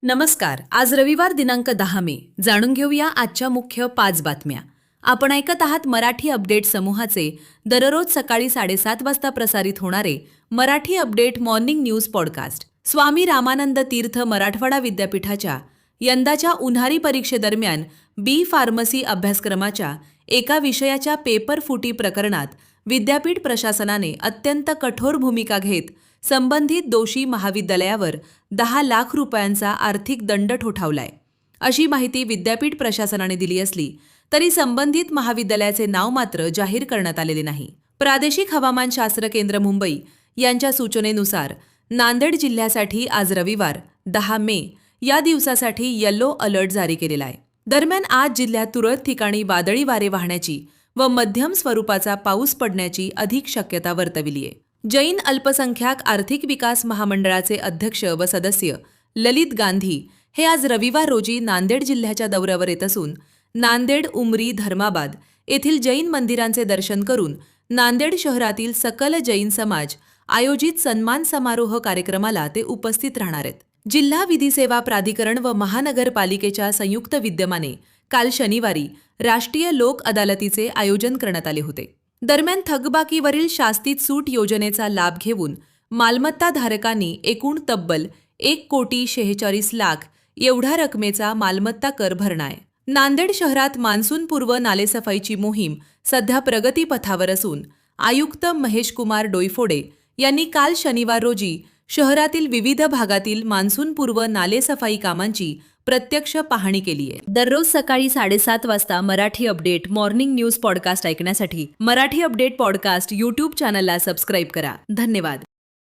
नमस्कार. आज रविवार दिनांक 10 मे. जाणून घेऊया आजच्या मुख्य 5 बातम्या. आपण ऐकत आहात मराठी अपडेट समूहाचे दररोज सकाळी 7:30 वाजता प्रसारित होणारे Marathi update morning news podcast. Swami Ramanand Teerth Marathwada विद्यापीठाच्या यंदाच्या उन्हाळी परीक्षेदरम्यान बी फार्मसी अभ्यासक्रमाच्या एका विषयाच्या पेपर फुटी प्रकरणात विद्यापीठ प्रशासनाने अत्यंत कठोर भूमिका घेत संबंधित दोषी महाविद्यालयावर 10 लाख रुपयांचा आर्थिक दंड ठोठावलाय, अशी माहिती विद्यापीठ प्रशासनाने दिली असली तरी संबंधित महाविद्यालयाचे नाव मात्र जाहीर करण्यात आलेले नाही. प्रादेशिक हवामानशास्त्र केंद्र मुंबई यांच्या सूचनेनुसार नांदेड जिल्ह्यासाठी आज रविवार 10 मे या दिवसासाठी येलो अलर्ट जारी केलेला आहे. दरम्यान आज जिल्ह्यात तुरळक ठिकाणी वादळी वारे वाहण्याची व मध्यम स्वरूपाचा पाऊस पडण्याची अधिक शक्यता वर्तविली आहे. जैन अल्पसंख्याक आर्थिक विकास महामंडळाचे अध्यक्ष व सदस्य ललित गांधी हे आज रविवार रोजी नांदेड जिल्ह्याच्या दौऱ्यावर येत असून नांदेड, उमरी, धर्माबाद येथील जैन मंदिरांचे दर्शन करून नांदेड शहरातील सकल जैन समाज आयोजित सन्मान समारोह कार्यक्रमाला ते उपस्थित राहणार आहेत. जिल्हा विधी सेवा प्राधिकरण व महानगरपालिकेच्या संयुक्त विद्यमाने काल शनिवारी राष्ट्रीय लोक अदालतीचे आयोजन करण्यात आले होते. दरम्यान थकबाकीवरील शास्तीत सूट योजनेचा लाभ घेऊन मालमत्ता धारकांनी एकूण तब्बल 1,46,00,000 एवढ्या रकमेचा मालमत्ता कर भरणार आहे. नांदेड शहरात मान्सूनपूर्व नालेसफाईची मोहीम सध्या प्रगतीपथावर असून आयुक्त महेश कुमार डोईफोडे यांनी काल शनिवार रोजी शहरातील विविध भागातील मान्सूनपूर्व नालेसफाई कामांची प्रत्यक्ष पाहणी केली आहे. दररोज सकाळी 7:30 वाजता Marathi update morning news podcast ऐकण्यासाठी मराठी अपडेट पॉडकास्ट यूट्यूब चॅनलला सबस्क्राईब करा. धन्यवाद.